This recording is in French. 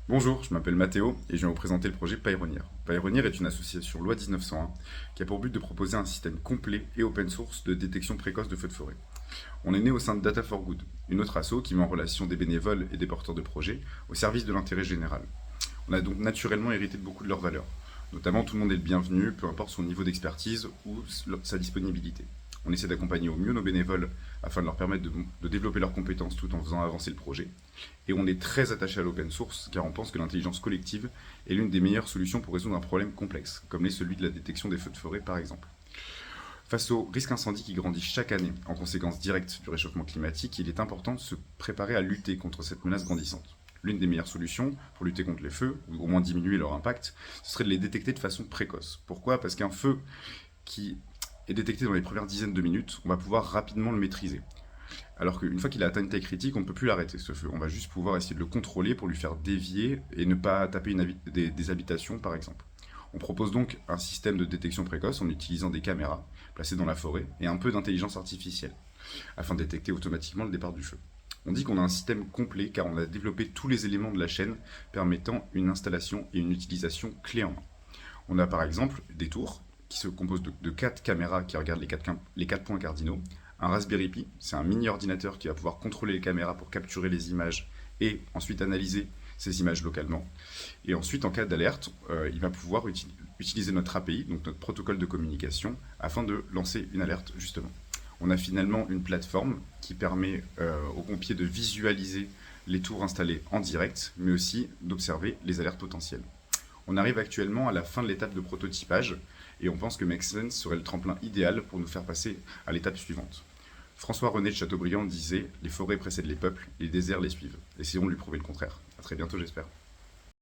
Bonjour, je m'appelle Mathéo et je viens vous présenter le projet Pioneer. Pioneer est une association loi 1901 qui a pour but de proposer un système complet et open source de détection précoce de feux de forêt. On est né au sein de Data for Good, une autre asso qui met en relation des bénévoles et des porteurs de projets au service de l'intérêt général. On a donc naturellement hérité de beaucoup de leurs valeurs. Notamment, tout le monde est le bienvenu, peu importe son niveau d'expertise ou sa disponibilité. On essaie d'accompagner au mieux nos bénévoles afin de leur permettre de développer leurs compétences tout en faisant avancer le projet. Et on est très attaché à l'open source car on pense que l'intelligence collective est l'une des meilleures solutions pour résoudre un problème complexe, comme l'est celui de la détection des feux de forêt par exemple. Face au risque incendie qui grandit chaque année en conséquence directe du réchauffement climatique, il est important de se préparer à lutter contre cette menace grandissante. L'une des meilleures solutions pour lutter contre les feux, ou au moins diminuer leur impact, ce serait de les détecter de façon précoce. Pourquoi? Parce qu'un feu qui est détecté dans les premières dizaines de minutes, on va pouvoir rapidement le maîtriser. Alors qu'une fois qu'il a atteint une taille critique, on ne peut plus l'arrêter ce feu. On va juste pouvoir essayer de le contrôler pour lui faire dévier et ne pas taper des habitations par exemple. On propose donc un système de détection précoce en utilisant des caméras placées dans la forêt et un peu d'intelligence artificielle afin de détecter automatiquement le départ du feu. On dit qu'on a un système complet car on a développé tous les éléments de la chaîne permettant une installation et une utilisation clé en main. On a par exemple des tours qui se composent de 4 caméras qui regardent les 4 points cardinaux, un Raspberry Pi, c'est un mini ordinateur qui va pouvoir contrôler les caméras pour capturer les images et ensuite analyser ces images localement. Et ensuite, en cas d'alerte, il va pouvoir utiliser notre API, donc notre protocole de communication, afin de lancer une alerte justement. On a finalement une plateforme qui permet aux pompiers de visualiser les tours installées en direct, mais aussi d'observer les alertes potentielles. On arrive actuellement à la fin de l'étape de prototypage et on pense que Make Sense serait le tremplin idéal pour nous faire passer à l'étape suivante. François-René de Chateaubriand disait « Les forêts précèdent les peuples, les déserts les suivent ». Essayons de lui prouver le contraire. A très bientôt j'espère.